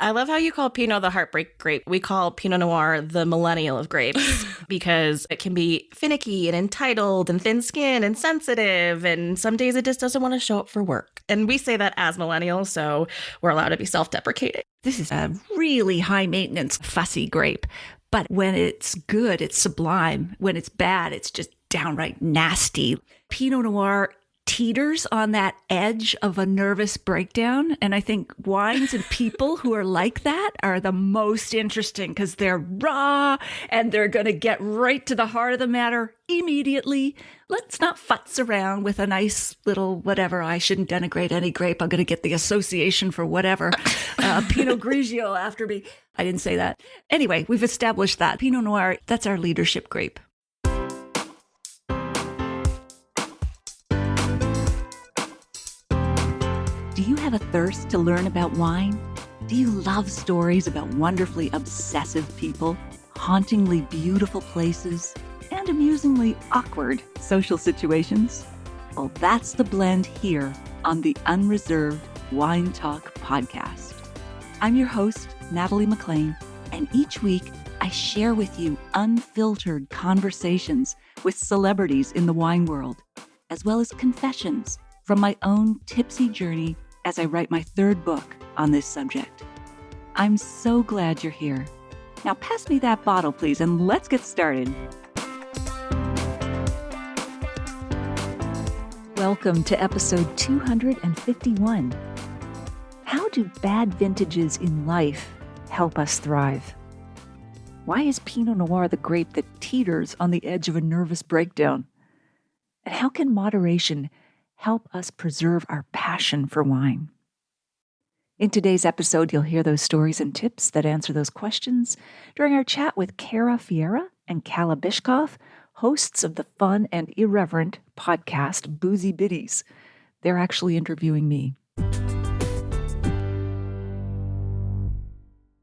I love how you call Pinot the heartbreak grape. We call Pinot Noir the millennial of grapes because it can be finicky and entitled and thin-skinned and sensitive, and some days it just doesn't want to show up for work. And we say that as millennials, so we're allowed to be self-deprecating. This is a really high-maintenance, fussy grape. But when it's good, it's sublime. When it's bad, it's just downright nasty. Pinot Noir teeters on that edge of a nervous breakdown. And I think wines and people who are like that are the most interesting because they're raw and they're going to get right to the heart of the matter immediately. Let's not futz around with a nice little whatever. I shouldn't denigrate any grape. I'm going to get the association for whatever. Pinot Grigio after me. I didn't say that. Anyway, we've established that. Pinot Noir, that's our leadership grape. Do you have a thirst to learn about wine? Do you love stories about wonderfully obsessive people, hauntingly beautiful places, and amusingly awkward social situations? Well, that's the blend here on the Unreserved Wine Talk podcast. I'm your host, Natalie McLean, and each week I share with you unfiltered conversations with celebrities in the wine world, as well as confessions from my own tipsy journey as I write my third book on this subject. I'm so glad you're here. Now pass me that bottle, please, and let's get started. Welcome to episode 251. How do bad vintages in life help us thrive? Why is Pinot Noir the grape that teeters on the edge of a nervous breakdown? And how can moderation help us preserve our passion for wine? In today's episode, you'll hear those stories and tips that answer those questions during our chat with Ferreira and Calla Bischoff, hosts of the fun and irreverent podcast Boozy Biddies. They're actually interviewing me.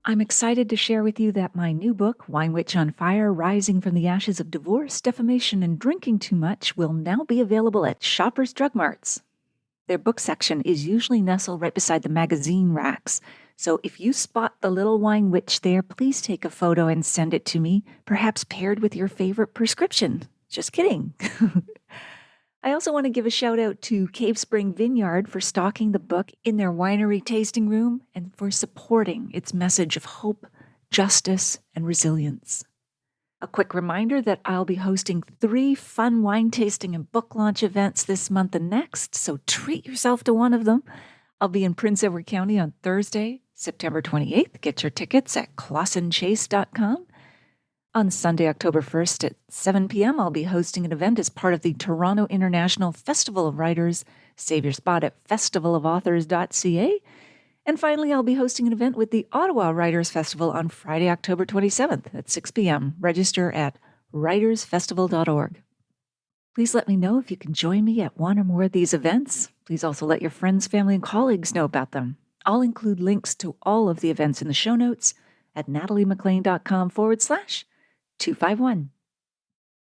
I'm excited to share with you that my new book, Wine Witch on Fire, Rising from the Ashes of Divorce, Defamation, and Drinking Too Much, will now be available at Shoppers Drug Marts. Their book section is usually nestled right beside the magazine racks, so if you spot the little wine witch there, please take a photo and send it to me, perhaps paired with your favorite prescription. Just kidding. I also want to give a shout out to Cave Spring Vineyard for stocking the book in their winery tasting room and for supporting its message of hope, justice, and resilience. A quick reminder that I'll be hosting 3 fun wine tasting and book launch events this month and next, so treat yourself to one of them. I'll be in Prince Edward County on Thursday, September 28th. Get your tickets at clausenchase.com. On Sunday, October 1st at 7 p.m., I'll be hosting an event as part of the Toronto International Festival of Writers. Save your spot at festivalofauthors.ca. And finally, I'll be hosting an event with the Ottawa Writers Festival on Friday, October 27th at 6 p.m. Register at writersfestival.org. Please let me know if you can join me at one or more of these events. Please also let your friends, family, and colleagues know about them. I'll include links to all of the events in the show notes at nataliemclean.com/251.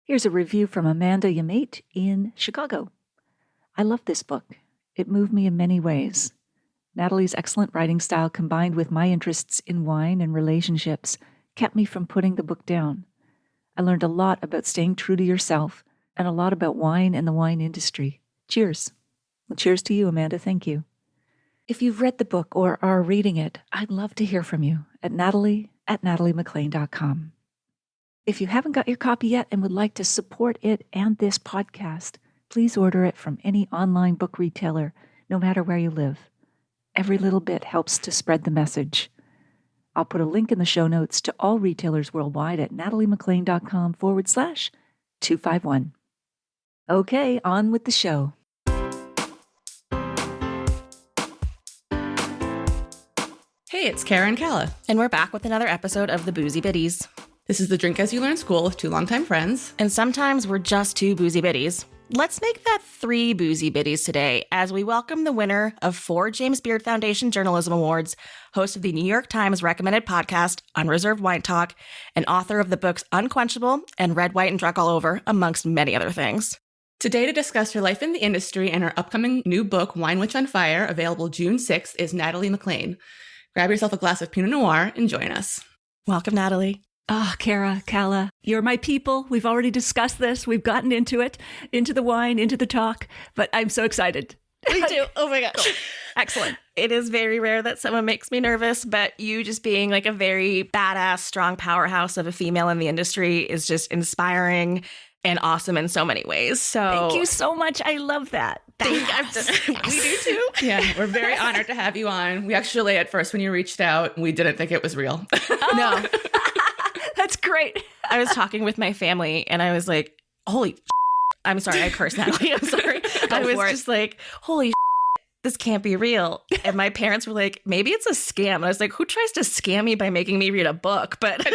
Here's a review from Amanda Yamate in Chicago. I love this book. It moved me in many ways. Natalie's excellent writing style combined with my interests in wine and relationships kept me from putting the book down. I learned a lot about staying true to yourself and a lot about wine and the wine industry. Cheers. Well, cheers to you, Amanda. Thank you. If you've read the book or are reading it, I'd love to hear from you at natalie@nataliemclean.com. If you haven't got your copy yet and would like to support it and this podcast, please order it from any online book retailer, no matter where you live. Every little bit helps to spread the message. I'll put a link in the show notes to all retailers worldwide at nataliemclean.com/251. Okay, on with the show. Hey, it's Kara and Calla. And we're back with another episode of the Boozy Biddies. This is the Drink As You Learn School with 2 longtime friends. And sometimes we're just 2 boozy biddies. Let's make that 3 boozy biddies today as we welcome the winner of 4 James Beard Foundation Journalism Awards, host of the New York Times recommended podcast, Unreserved Wine Talk, and author of the books Unquenchable and Red, White, and Drunk All Over, amongst many other things. Today to discuss her life in the industry and her upcoming new book, Wine Witch on Fire, available June 6th, is Natalie McLean. Grab yourself a glass of Pinot Noir and join us. Welcome, Natalie. Ah, Cara, Calla, you're my people. We've already discussed this. We've gotten into it, into the wine, into the talk, but I'm so excited. Me too. Oh my gosh. Excellent. It is very rare that someone makes me nervous, but you just being like a very badass, strong powerhouse of a female in the industry is just inspiring and awesome in so many ways. So Thank you so much. I love that. we do too. Yeah, we're very honored to have you on. We actually, at first, when you reached out, we didn't think it was real. No, That's great. I was talking with my family and I was like, holy I'm sorry, I cursed, Natalie. I'm sorry. I was just like, holy this can't be real. And my parents were like, maybe it's a scam. And I was like, who tries to scam me by making me read a book? But I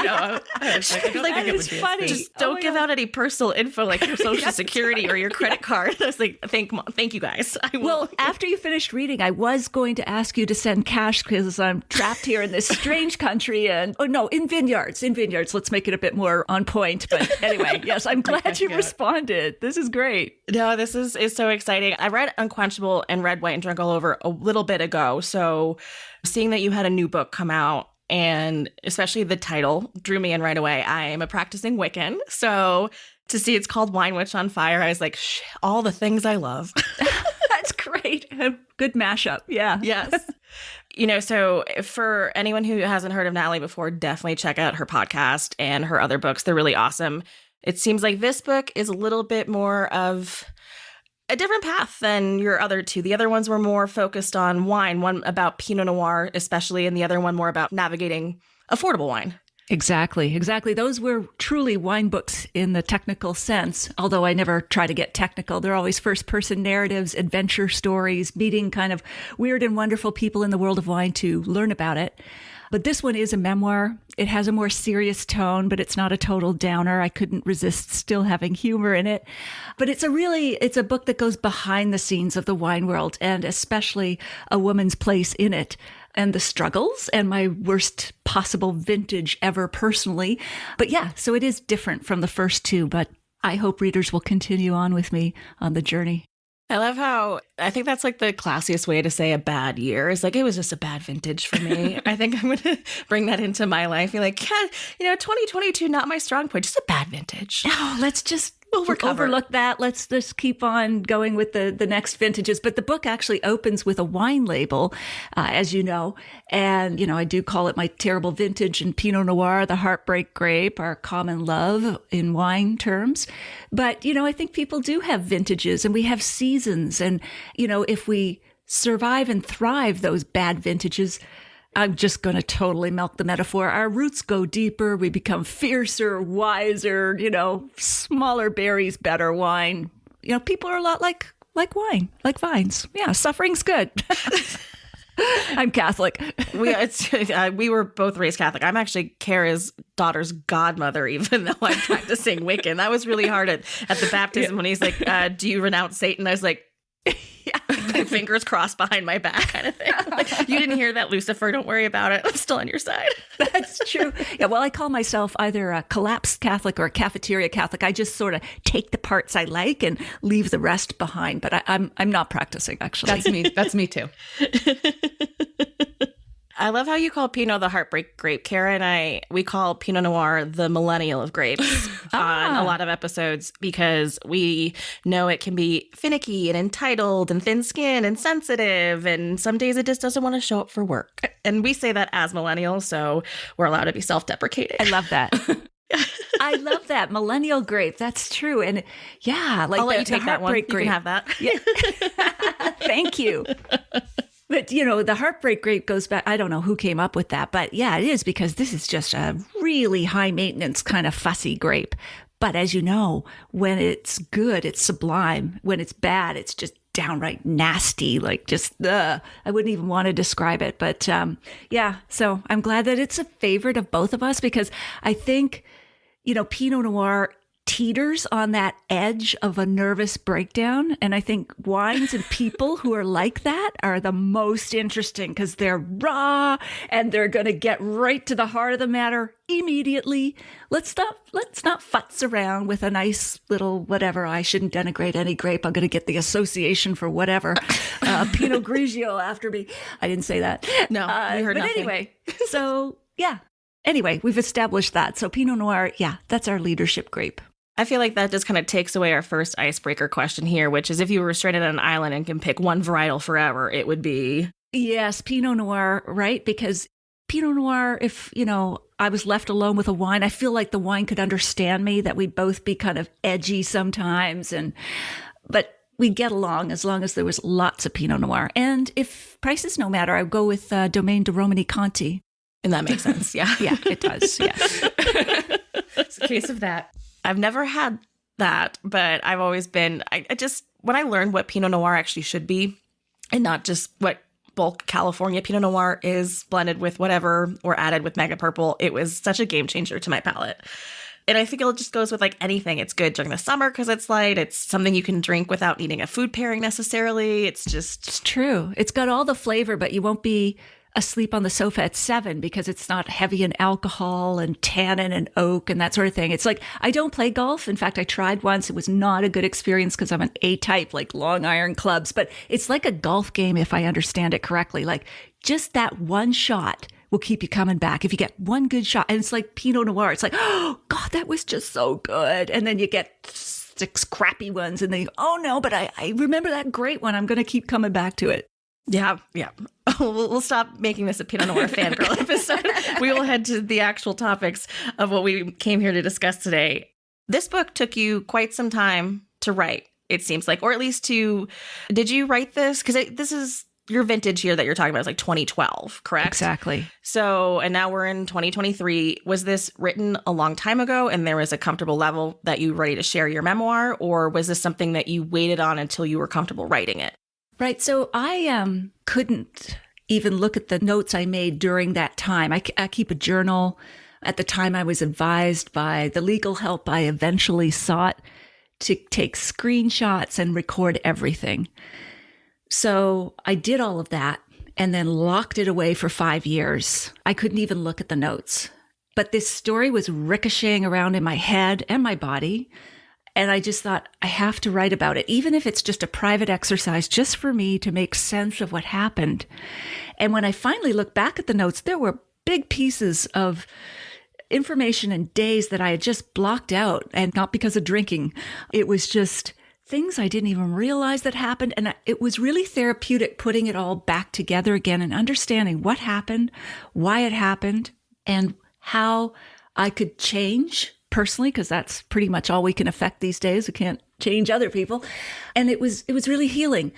know. I was like, I don't That think it is would be funny. just don't give out any personal info like your social security or your credit card. I was like, thank you guys. I will. Well, after you finished reading, I was going to ask you to send cash because I'm trapped here in this strange country and, in vineyards. Let's make it a bit more on point. But anyway, yes, I'm glad you responded. This is great. No, this is so exciting. I read Unquenchable and Red, White, and Drunk All Over a little bit ago. So seeing that you had a new book come out and especially the title drew me in right away. I am a practicing Wiccan. So to see it's called Wine Witch on Fire, I was like, all the things I love. That's great. A good mashup. Yeah. Yes. So for anyone who hasn't heard of Natalie before, definitely check out her podcast and her other books. They're really awesome. It seems like this book is a little bit more of a different path than your other two. The other ones were more focused on wine, one about Pinot Noir especially, and the other one more about navigating affordable wine. Exactly. Those were truly wine books in the technical sense, although I never try to get technical. They're always first-person narratives, adventure stories, meeting kind of weird and wonderful people in the world of wine to learn about it. But this one is a memoir. It has a more serious tone, but it's not a total downer. I couldn't resist still having humor in it. But it's a book that goes behind the scenes of the wine world, and especially a woman's place in it, and the struggles, and my worst possible vintage ever personally. But yeah, so it is different from the first two, but I hope readers will continue on with me on the journey. I love how I think that's like the classiest way to say a bad year is like, it was just a bad vintage for me. I think I'm going to bring that into my life. Be like, 2022, not my strong point, just a bad vintage. No, let's just overlook that. Let's just keep on going with the next vintages. But the book actually opens with a wine label, as you know. And, I do call it my terrible vintage, and Pinot Noir, the heartbreak grape, our common love in wine terms. But, I think people do have vintages and we have seasons. And, if we survive and thrive those bad vintages, I'm just going to totally milk the metaphor. Our roots go deeper. We become fiercer, wiser, smaller berries, better wine. People are a lot like wine, like vines. Yeah, suffering's good. I'm Catholic. We were both raised Catholic. I'm actually Kara's daughter's godmother, even though I'm practicing Wiccan. That was really hard at the baptism when he's like, do you renounce Satan? I was like, my fingers crossed behind my back kind of thing. Like, you didn't hear that, Lucifer. Don't worry about it. I'm still on your side. That's true. Yeah, well, I call myself either a collapsed Catholic or a cafeteria Catholic. I just sort of take the parts I like and leave the rest behind. But I'm not practicing, actually. That's me. That's me too. I love how you call Pinot the heartbreak grape. Kara and we call Pinot Noir the millennial of grapes on a lot of episodes because we know it can be finicky and entitled and thin-skinned and sensitive, and some days it just doesn't want to show up for work. And we say that as millennials, so we're allowed to be self-deprecating. I love that. I love that. Millennial grape. That's true. And yeah, like I'll let you take that one. You can have that. Yeah. Thank you. But, the heartbreak grape goes back. I don't know who came up with that, but yeah, it is because this is just a really high maintenance kind of fussy grape. But as you know, when it's good, it's sublime. When it's bad, it's just downright nasty, like just, I wouldn't even want to describe it. But yeah, so I'm glad that it's a favorite of both of us because I think, Pinot Noir teeters on that edge of a nervous breakdown. And I think wines and people who are like that are the most interesting because they're raw and they're going to get right to the heart of the matter immediately. Let's not futz around with a nice little whatever. I shouldn't denigrate any grape. I'm going to get the association for whatever. Pinot Grigio after me. I didn't say that. No, we heard but nothing. Anyway, so yeah. Anyway, we've established that. So Pinot Noir, yeah, that's our leadership grape. I feel like that just kind of takes away our first icebreaker question here, which is if you were stranded on an island and can pick one varietal forever, it would be... Yes, Pinot Noir, right? Because Pinot Noir, if, I was left alone with a wine, I feel like the wine could understand me, that we'd both be kind of edgy sometimes. But we'd get along as long as there was lots of Pinot Noir. And if prices no matter, I'd go with Domaine de Romani Conti. And that makes sense, yeah. Yeah, it does, yeah. It's a case of that. I've never had that, but I've always been, I just, when I learned what Pinot Noir actually should be, and not just what bulk California Pinot Noir is blended with whatever or added with Mega Purple, it was such a game changer to my palate. And I think it just goes with like anything. It's good during the summer because it's light. It's something you can drink without needing a food pairing necessarily. It's true. It's got all the flavor, but you won't be asleep on the sofa at 7 because it's not heavy in alcohol and tannin and oak and that sort of thing. It's like, I don't play golf. In fact, I tried once. It was not a good experience because I'm an A-type, like long iron clubs, but it's like a golf game if I understand it correctly. Like just that one shot will keep you coming back. If you get one good shot, and it's like Pinot Noir, it's like, oh God, that was just so good. And then you get 6 crappy ones and then you, oh no, but I remember that great one. I'm going to keep coming back to it. Yeah. We'll stop making this a Pinot Noir fangirl episode. We will head to the actual topics of what we came here to discuss today. This book took you quite some time to write, it seems like, or at least did you write this? Because this is your vintage here that you're talking about is like 2012, correct? Exactly. So, and now we're in 2023. Was this written a long time ago and there was a comfortable level that you were ready to share your memoir? Or was this something that you waited on until you were comfortable writing it? Right. So I couldn't even look at the notes I made during that time. I keep a journal. At the time, I was advised by the legal help I eventually sought to take screenshots and record everything. So I did all of that and then locked it away for 5 years. I couldn't even look at the notes. But this story was ricocheting around in my head and my body. And I just thought, I have to write about it, even if it's just a private exercise, just for me to make sense of what happened. And when I finally looked back at the notes, there were big pieces of information and days that I had just blocked out, and not because of drinking. It was just things I didn't even realize that happened. And it was really therapeutic putting it all back together again and understanding what happened, why it happened, and how I could change personally, because that's pretty much all we can affect these days. We can't change other people. And it was really healing.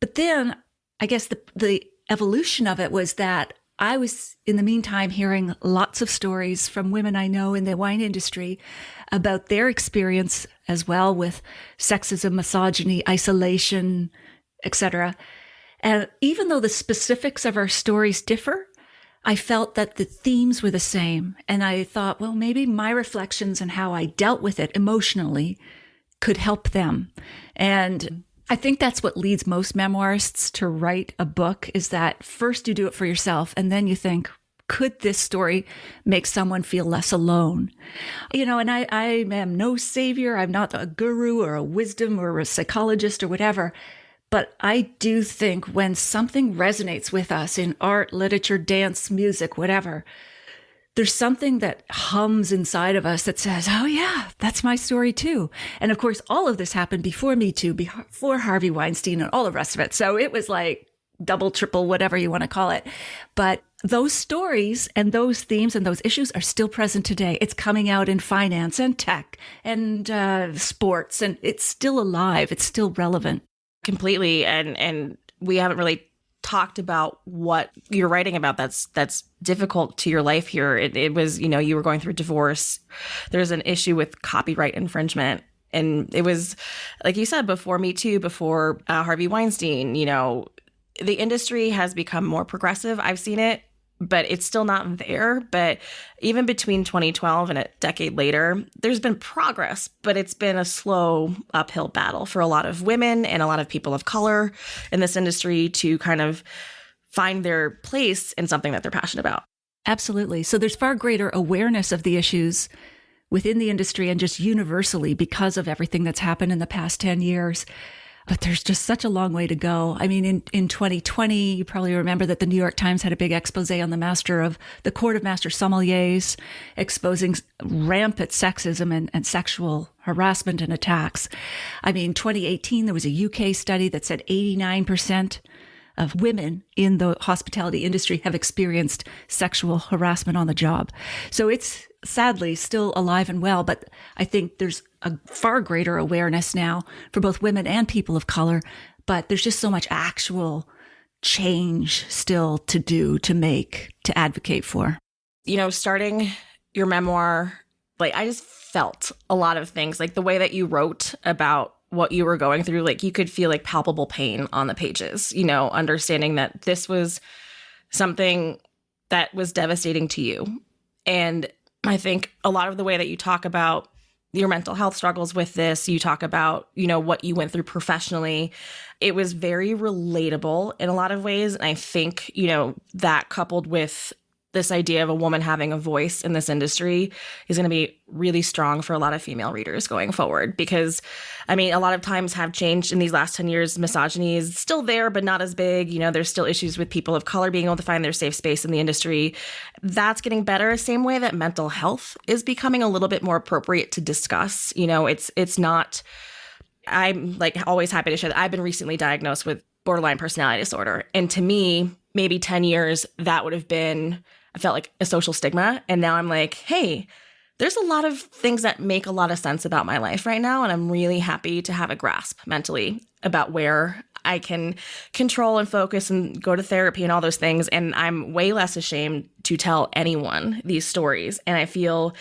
But then I guess the evolution of it was that I was, in the meantime, hearing lots of stories from women I know in the wine industry about their experience as well with sexism, misogyny, isolation, etc. And even though the specifics of our stories differ, I felt that the themes were the same. And I thought, well, maybe my reflections and how I dealt with it emotionally could help them. And I think that's what leads most memoirists to write a book, is that first you do it for yourself and then you think, could this story make someone feel less alone? And I am no savior. I'm not a guru or a wisdom or a psychologist or whatever. But I do think when something resonates with us in art, literature, dance, music, whatever, there's something that hums inside of us that says, oh yeah, that's my story too. And of course, all of this happened before Me Too, before Harvey Weinstein and all the rest of it. So it was like double, triple, whatever you want to call it. But those stories and those themes and those issues are still present today. It's coming out in finance and tech and sports, and it's still alive. It's still relevant. Completely. And we haven't really talked about what you're writing about that's difficult to your life here. It was, you were going through divorce. There's an issue with copyright infringement. And it was, like you said, before Me Too, before Harvey Weinstein, the industry has become more progressive. I've seen it but it's still not there. But even between 2012 and a decade later, there's been progress, but it's been a slow uphill battle for a lot of women and a lot of people of color in this industry to kind of find their place in something that they're passionate about. Absolutely. So there's far greater awareness of the issues within the industry and just universally because of everything that's happened in the past 10 years. But there's just such a long way to go. I mean, in 2020, you probably remember that the New York Times had a big expose on the Court of Master Sommeliers, exposing rampant sexism and sexual harassment and attacks. I mean, 2018, there was a UK study that said 89% of women in the hospitality industry have experienced sexual harassment on the job. So it's sadly still alive and well, but I think there's a far greater awareness now for both women and people of color, but there's just so much actual change still to do, to make, to advocate for. You know, starting your memoir, like I just felt a lot of things, like the way that you wrote about what you were going through, like you could feel like palpable pain on the pages, you know, understanding that this was something that was devastating to you. And I think a lot of the way that you talk about your mental health struggles with this, you talk about, you know, what you went through professionally, it was very relatable in a lot of ways. And I think, you know, that coupled with this idea of a woman having a voice in this industry is going to be really strong for a lot of female readers going forward. Because, I mean, a lot of times have changed in these last 10 years. Misogyny is still there, but not as big. You know, there's still issues with people of color being able to find their safe space in the industry. That's getting better. Same way that mental health is becoming a little bit more appropriate to discuss. You know, it's not, I'm like always happy to share that I've been recently diagnosed with borderline personality disorder. And to me, maybe 10 years, that would have been, I felt like a social stigma. And now I'm like, hey, there's a lot of things that make a lot of sense about my life right now. And I'm really happy to have a grasp mentally about where I can control and focus and go to therapy and all those things. And I'm way less ashamed to tell anyone these stories. And I feel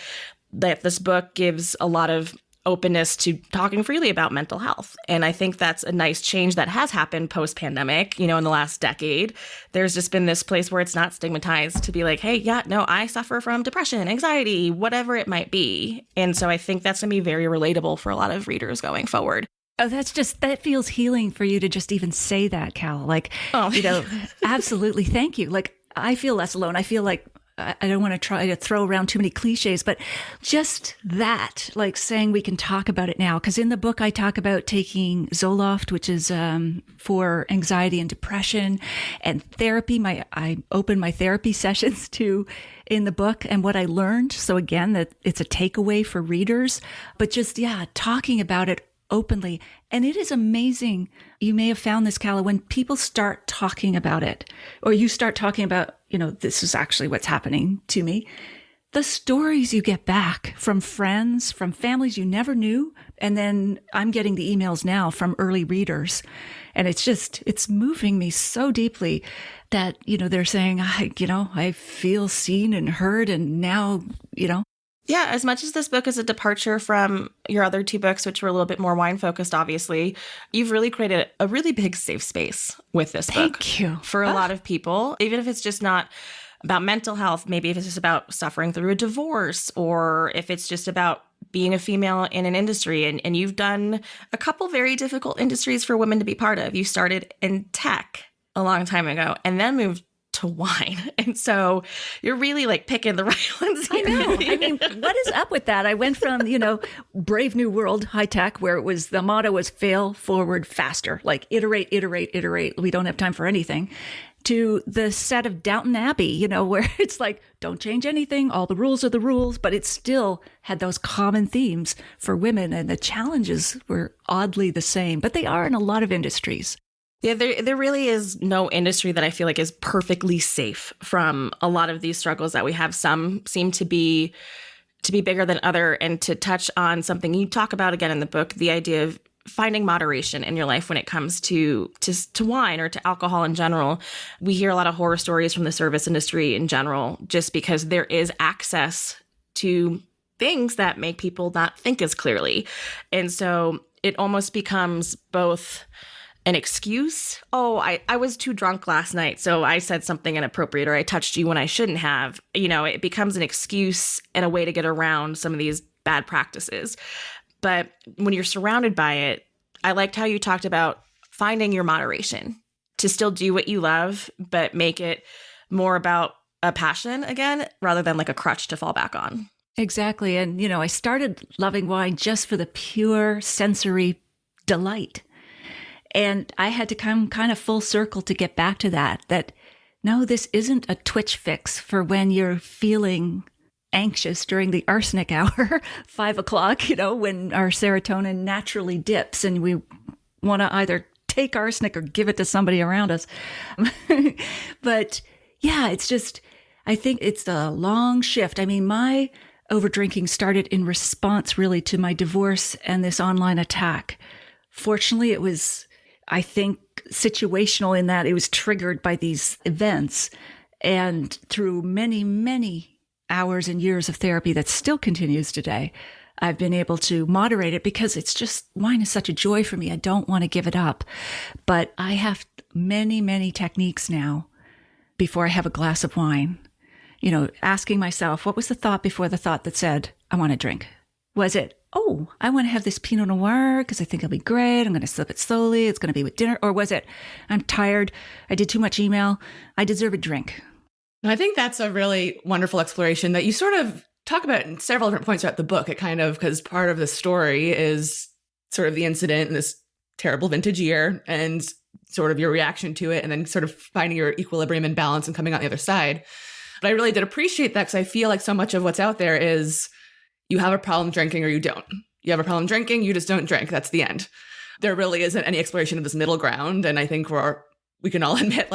that this book gives a lot of openness to talking freely about mental health. And I think that's a nice change that has happened post-pandemic, you know, in the last decade. There's just been this place where it's not stigmatized to be like, hey, yeah, no, I suffer from depression, anxiety, whatever it might be. And so I think that's going to be very relatable for a lot of readers going forward. Oh, that feels healing for you to just even say that, Calla. Like, you know, absolutely. Thank you. Like, I feel less alone. I feel like I don't want to try to throw around too many cliches, but just that, like saying we can talk about it now. Because in the book, I talk about taking Zoloft, which is for anxiety and depression, and therapy. I open my therapy sessions to in the book and what I learned. So again, that it's a takeaway for readers, but just, talking about it openly. And it is amazing. You may have found this, Calla, when people start talking about it, or you start talking about, you know, this is actually what's happening to me. The stories you get back from friends, from families you never knew. And then I'm getting the emails now from early readers. And it's moving me so deeply that, you know, they're saying, I feel seen and heard. And now, you know. Yeah, as much as this book is a departure from your other two books, which were a little bit more wine focused, obviously, you've really created a really big safe space with this book. Thank you. For a lot of people, even if it's just not about mental health, maybe if it's just about suffering through a divorce, or if it's just about being a female in an industry. And you've done a couple very difficult industries for women to be part of. You started in tech a long time ago and then moved to wine. And so you're really like picking the right ones here. I know. I mean, what is up with that? I went from, Brave New World, high tech, where the motto was fail forward faster, like iterate. We don't have time for anything, to the set of Downton Abbey, where it's like, don't change anything. All the rules are the rules, but it still had those common themes for women, and the challenges were oddly the same, but they are in a lot of industries. Yeah, there really is no industry that I feel like is perfectly safe from a lot of these struggles that we have. Some seem to be bigger than other. And to touch on something you talk about again in the book, the idea of finding moderation in your life when it comes to wine or to alcohol in general. We hear a lot of horror stories from the service industry in general, just because there is access to things that make people not think as clearly. And so it almost becomes both an excuse. Oh, I was too drunk last night, so I said something inappropriate, or I touched you when I shouldn't have. It becomes an excuse and a way to get around some of these bad practices. But when you're surrounded by it, I liked how you talked about finding your moderation to still do what you love, but make it more about a passion again, rather than like a crutch to fall back on. Exactly. And, I started loving wine just for the pure sensory delight. And I had to come kind of full circle to get back to that no, this isn't a twitch fix for when you're feeling anxious during the arsenic hour, 5 o'clock, when our serotonin naturally dips and we want to either take arsenic or give it to somebody around us. But yeah, I think it's a long shift. I mean, my overdrinking started in response really to my divorce and this online attack. Fortunately, it was, I think, situational in that it was triggered by these events. And through many, many hours and years of therapy that still continues today, I've been able to moderate it because wine is such a joy for me. I don't want to give it up. But I have many, many techniques now before I have a glass of wine. Asking myself, what was the thought before the thought that said, I want to drink? Was it, oh, I want to have this Pinot Noir because I think it'll be great. I'm going to sip it slowly. It's going to be with dinner. Or was it, I'm tired. I did too much email. I deserve a drink. I think that's a really wonderful exploration that you sort of talk about in several different points throughout the book. It kind of, because part of the story is sort of the incident in this terrible vintage year and sort of your reaction to it, and then sort of finding your equilibrium and balance and coming out the other side. But I really did appreciate that because I feel like so much of what's out there is you have a problem drinking or you don't. You have a problem drinking, you just don't drink. That's the end. There really isn't any exploration of this middle ground. And I think we can all admit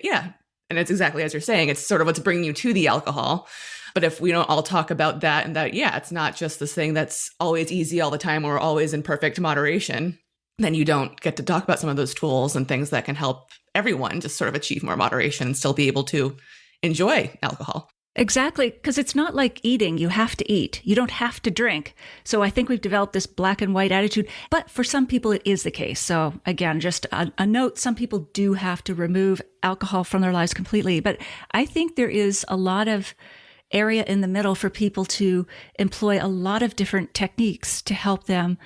yeah. And it's exactly as you're saying, it's sort of what's bringing you to the alcohol. But if we don't all talk about that and that, yeah, it's not just this thing that's always easy all the time or always in perfect moderation, then you don't get to talk about some of those tools and things that can help everyone just sort of achieve more moderation and still be able to enjoy alcohol. Exactly, because it's not like eating. You have to eat. You don't have to drink. So I think we've developed this black and white attitude. But for some people, it is the case. So again, just a note, some people do have to remove alcohol from their lives completely. But I think there is a lot of area in the middle for people to employ a lot of different techniques to help them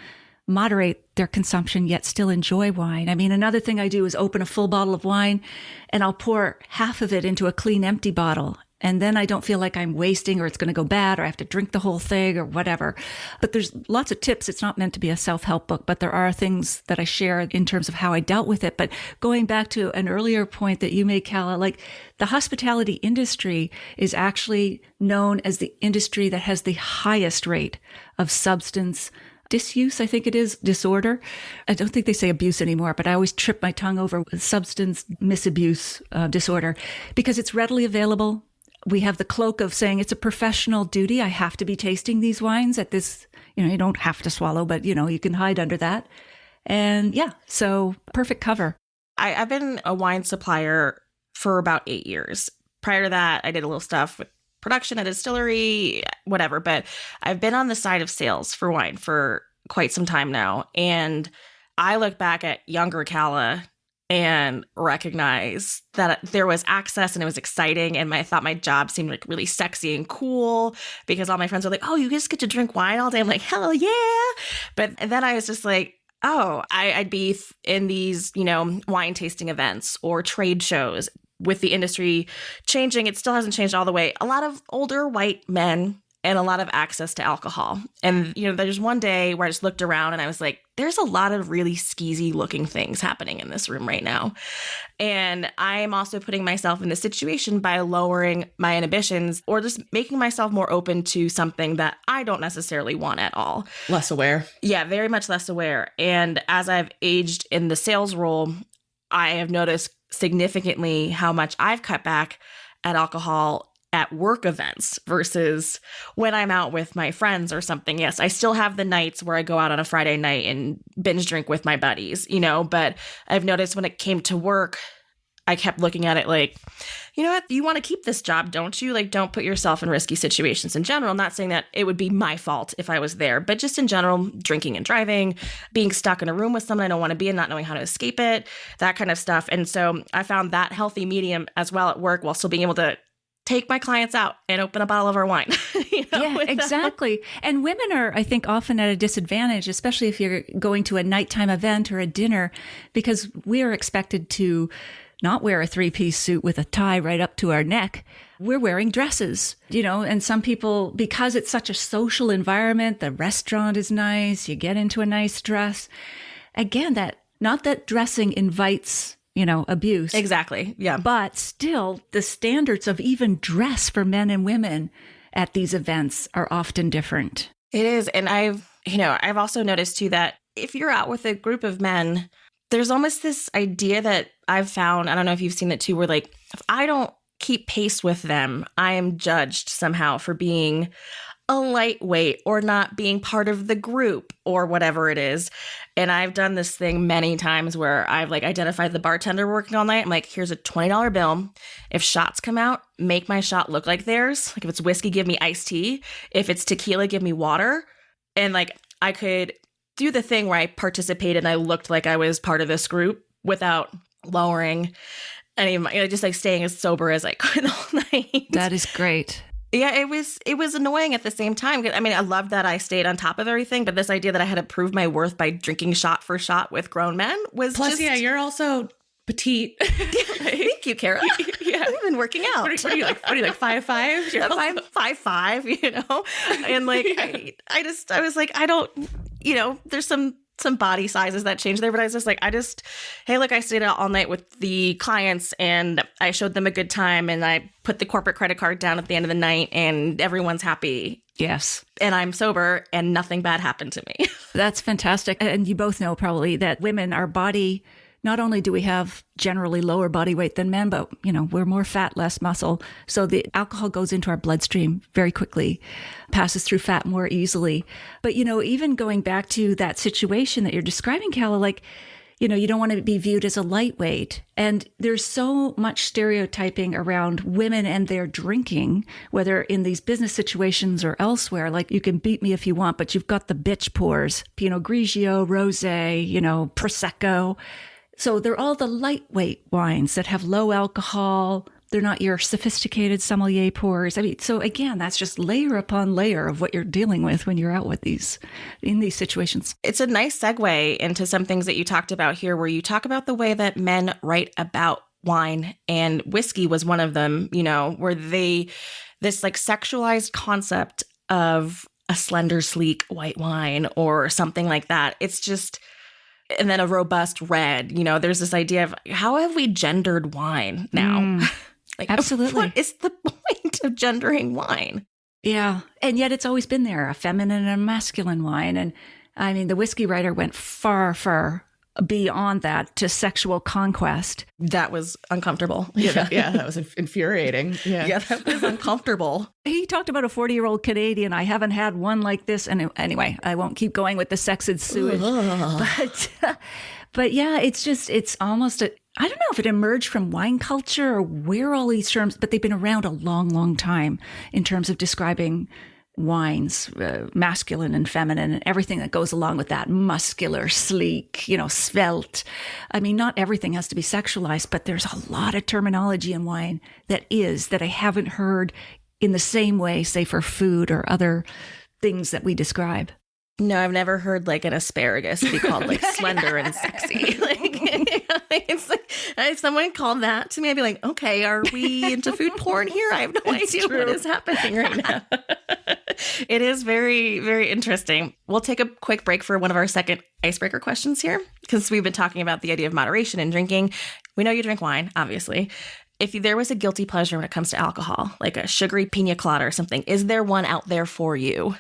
moderate their consumption, yet still enjoy wine. I mean, another thing I do is open a full bottle of wine and I'll pour half of it into a clean, empty bottle. And then I don't feel like I'm wasting or it's going to go bad or I have to drink the whole thing or whatever. But there's lots of tips. It's not meant to be a self-help book, but there are things that I share in terms of how I dealt with it. But going back to an earlier point that you made, Calla, like the hospitality industry is actually known as the industry that has the highest rate of substance disuse, I think it is, disorder. I don't think they say abuse anymore, but I always trip my tongue over substance misabuse disorder because it's readily available. We have the cloak of saying it's a professional duty. I have to be tasting these wines at this, you don't have to swallow, but you can hide under that. And yeah, so perfect cover. I've been a wine supplier for about 8 years. Prior to that, I did a little stuff with production, a distillery, whatever. But I've been on the side of sales for wine for quite some time now. And I look back at younger Calla and recognize that there was access and it was exciting. And I thought my job seemed like really sexy and cool because all my friends were like, oh, you just get to drink wine all day. I'm like, hell yeah. But then I was just like, oh, I'd be in these, wine tasting events or trade shows. With the industry changing, it still hasn't changed all the way. A lot of older white men and a lot of access to alcohol. And, there's one day where I just looked around and I was like, there's a lot of really skeezy looking things happening in this room right now. And I'm also putting myself in this situation by lowering my inhibitions or just making myself more open to something that I don't necessarily want at all. Less aware. Yeah, very much less aware. And as I've aged in the sales role, I have noticed significantly how much I've cut back at alcohol at work events versus when I'm out with my friends or something. Yes, I still have the nights where I go out on a Friday night and binge drink with my buddies, but I've noticed when it came to work, I kept looking at it like, you know what, you want to keep this job, don't you? Like, don't put yourself in risky situations in general. I'm not saying that it would be my fault if I was there, but just in general, drinking and driving, being stuck in a room with someone I don't want to be and not knowing how to escape it, that kind of stuff. And so I found that healthy medium as well at work while still being able to take my clients out and open a bottle of our wine. Yeah, exactly. And women are, I think, often at a disadvantage, especially if you're going to a nighttime event or a dinner, because we are expected to not wear a 3-piece suit with a tie right up to our neck. We're wearing dresses, and some people, because it's such a social environment, the restaurant is nice, you get into a nice dress. Again, not that dressing invites abuse. Exactly. Yeah. But still, the standards of even dress for men and women at these events are often different. It is. And I've also noticed too that if you're out with a group of men, there's almost this idea that I've found, I don't know if you've seen it too, where like, if I don't keep pace with them, I am judged somehow for being a lightweight or not being part of the group or whatever it is. And I've done this thing many times where I've like identified the bartender working all night. I'm like, here's a $20 bill. If shots come out, make my shot look like theirs. Like if it's whiskey, give me iced tea. If it's tequila, give me water. And like I could do the thing where I participated and I looked like I was part of this group without lowering any of my, just like staying as sober as I could all night. That is great. Yeah, it was annoying at the same time. I mean, I loved that I stayed on top of everything, but this idea that I had to prove my worth by drinking shot for shot with grown men was Plus, yeah, you're also petite. Thank you, Kara. Yeah. I've been working out. What are you like 5'5"? Yeah, 5'5", And like I was like, I don't, there's some body sizes that change there, but I was just like, hey, look, I stayed out all night with the clients and I showed them a good time and I put the corporate credit card down at the end of the night and everyone's happy. Yes. And I'm sober and nothing bad happened to me. That's fantastic. And you both know probably that women, our body, not only do we have generally lower body weight than men, but, we're more fat, less muscle. So the alcohol goes into our bloodstream very quickly, passes through fat more easily. But, even going back to that situation that you're describing, Calla, like, you don't want to be viewed as a lightweight. And there's so much stereotyping around women and their drinking, whether in these business situations or elsewhere. Like, you can beat me if you want, but you've got the bitch pours, Pinot Grigio, Rosé, Prosecco. So they're all the lightweight wines that have low alcohol. They're not your sophisticated sommelier pours. I mean, so again, that's just layer upon layer of what you're dealing with when you're out with in these situations. It's a nice segue into some things that you talked about here, where you talk about the way that men write about wine, and whiskey was one of them, where this like sexualized concept of a slender, sleek white wine or something like that. It's just... And then a robust red, there's this idea of how have we gendered wine now? Absolutely. What is the point of gendering wine? Yeah. And yet it's always been there, a feminine and a masculine wine. And I mean, the whiskey writer went far, far beyond that to sexual conquest. That was uncomfortable. Yeah, that was infuriating. Yeah, that was uncomfortable. He talked about a 40-year-old Canadian. I haven't had one like this. And anyway, I won't keep going with the sex and sewage. But yeah, it's almost I don't know if it emerged from wine culture or where all these terms, but they've been around a long, long time in terms of describing wines, masculine and feminine, and everything that goes along with that, muscular, sleek, svelte. I mean, not everything has to be sexualized, but there's a lot of terminology in wine that I haven't heard in the same way, say, for food or other things that we describe. No, I've never heard like an asparagus be called like slender and sexy. It's like if someone called that to me, I'd be like, okay, are we into food porn here? I have no idea what is happening right now. It is very, very interesting. We'll take a quick break for one of our second icebreaker questions here, because we've been talking about the idea of moderation in drinking. We know you drink wine, obviously. If there was a guilty pleasure when it comes to alcohol, like a sugary pina colada or something, is there one out there for you?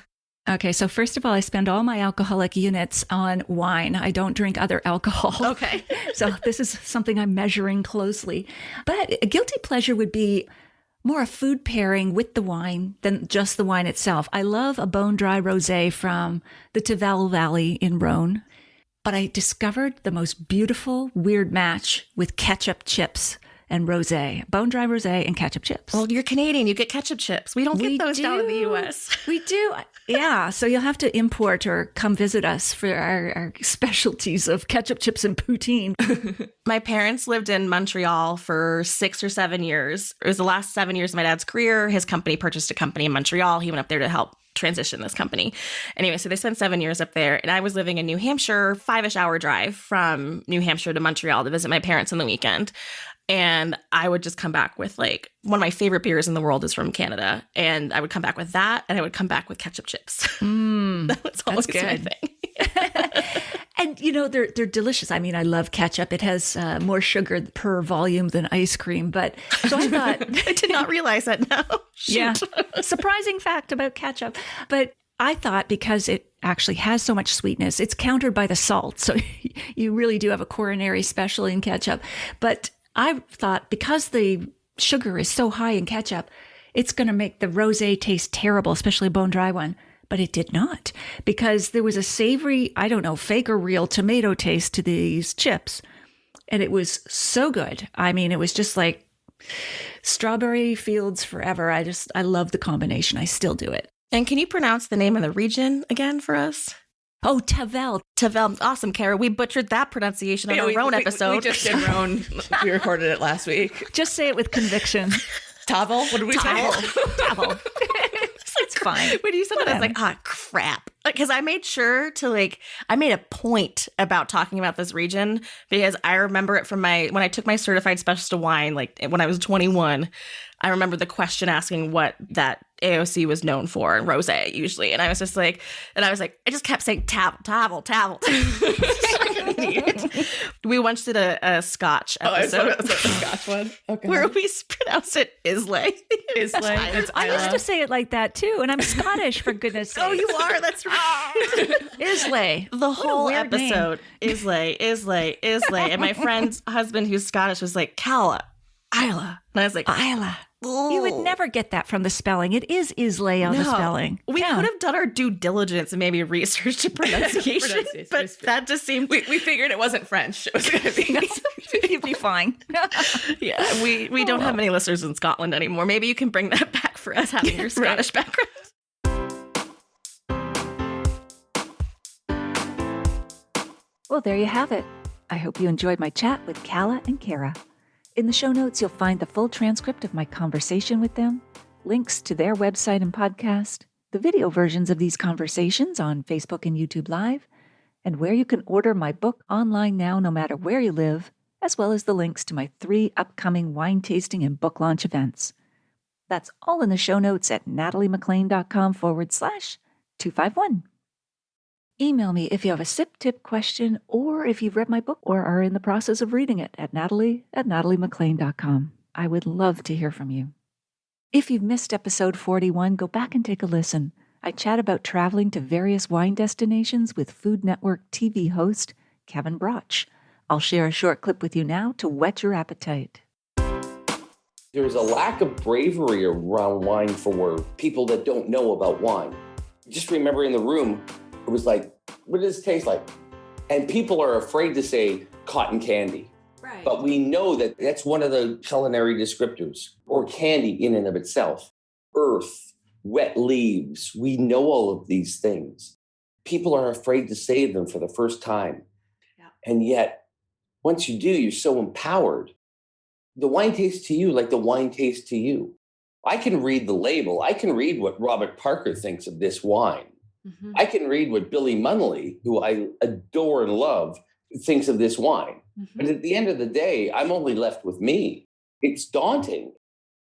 Okay, so first of all, I spend all my alcoholic units on wine. I don't drink other alcohol. Okay. So this is something I'm measuring closely. But a guilty pleasure would be more a food pairing with the wine than just the wine itself. I love a bone-dry rosé from the Tavel Valley in Rhone. But I discovered the most beautiful, weird match with ketchup chips and rosé, bone-dry rosé and ketchup chips. Well, you're Canadian. You get ketchup chips. We don't get those down in the U.S. We do. Yeah. So you'll have to import or come visit us for our specialties of ketchup chips and poutine. My parents lived in Montreal for 6 or 7 years. It was the last 7 years of my dad's career. His company purchased a company in Montreal. He went up there to help transition this company. Anyway, so they spent 7 years up there, and I was living in New Hampshire, 5-ish hour drive from New Hampshire to Montreal to visit my parents on the weekend. And I would just come back with like one of my favorite beers in the world is from Canada. And I would come back with that, and I would come back with ketchup chips. That was always my thing. And, you know, they're delicious. I mean, I love ketchup. It has more sugar per volume than ice cream. But so I thought... I did not realize that now. Yeah. Surprising fact about ketchup. But I thought because it actually has so much sweetness, it's countered by the salt. So you really do have a coronary special in ketchup. But I thought because the sugar is so high in ketchup, it's going to make the rosé taste terrible, especially a bone-dry one. But it did not, because there was a savory, I don't know, fake or real tomato taste to these chips. And it was so good. I mean, it was just like strawberry fields forever. I love the combination. I still do it. And can you pronounce the name of the region again for us? Oh, Tavel. Tavel. Awesome, Kara. We butchered that pronunciation on our Rhone episode. We just did Rhone. We recorded it last week. Just say it with conviction. Tavel? What did we say? Tavel. It's fine. When you said that, I was like, crap. Because I made sure to I made a point about talking about this region because I remember it from when I took my certified specialist of wine, like when I was 21, I remember the question asking what that AOC was known for, and rosé usually. And I was just I just kept saying Tavel. We once did a Scotch episode. Oh, the Scotch one? Okay. Where we pronounce it Islay. Islay. It's I used to say it like that too, and I'm Scottish, for goodness sake. Oh, you are? That's right. Islay. The whole episode, Islay. And my friend's husband, who's Scottish, was like, Calla, Isla. And I was like, Isla. Ooh. You would never get that from the spelling. It is Islay on the spelling. We could have done our due diligence and maybe researched the pronunciation, but that just seemed... We figured it wasn't French. It was going to be... You'd be fine. Yeah, we don't have many listeners in Scotland anymore. Maybe you can bring that back for us, having your Scottish background. Well, there you have it. I hope you enjoyed my chat with Calla and Kara. In the show notes, you'll find the full transcript of my conversation with them, links to their website and podcast, the video versions of these conversations on Facebook and YouTube Live, and where you can order my book online now no matter where you live, as well as the links to my 3 upcoming wine tasting and book launch events. That's all in the show notes at nataliemaclean.com/251. Email me if you have a sip tip question or if you've read my book or are in the process of reading it at natalie@nataliemaclean.com. I would love to hear from you. If you've missed episode 41, go back and take a listen. I chat about traveling to various wine destinations with Food Network TV host Kevin Broch. I'll share a short clip with you now to whet your appetite. There's a lack of bravery around wine for people that don't know about wine. Just remember in the room, it was like, what does it taste like? And people are afraid to say cotton candy. Right. But we know that that's one of the culinary descriptors, or candy in and of itself. Earth, wet leaves, we know all of these things. People are afraid to say them for the first time. Yeah. And yet, once you do, you're so empowered. The wine tastes to you like the wine tastes to you. I can read the label. I can read what Robert Parker thinks of this wine. Mm-hmm. I can read what Billy Munnelly, who I adore and love, thinks of this wine. Mm-hmm. But at the end of the day, I'm only left with me. It's daunting.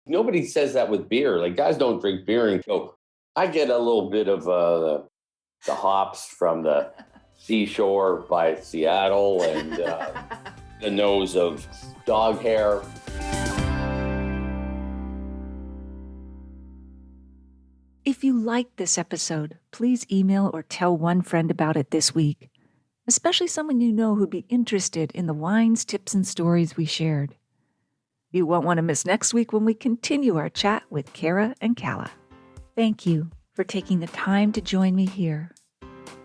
Nobody says that with beer. Like, guys don't drink beer and go, I get a little bit of the hops from the seashore by Seattle and the nose of dog hair. If you liked this episode, please email or tell one friend about it this week, especially someone you know who'd be interested in the wines, tips, and stories we shared. You won't want to miss next week when we continue our chat with Kara and Calla. Thank you for taking the time to join me here.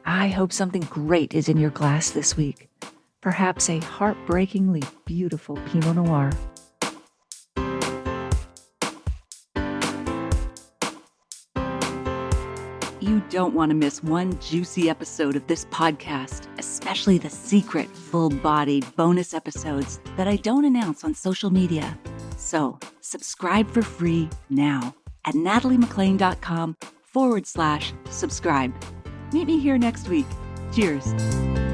I hope something great is in your glass this week, perhaps a heartbreakingly beautiful Pinot Noir. You don't want to miss one juicy episode of this podcast, especially the secret, full-bodied bonus episodes that I don't announce on social media. So, subscribe for free now at nataliemclean.com/subscribe. Meet me here next week. Cheers.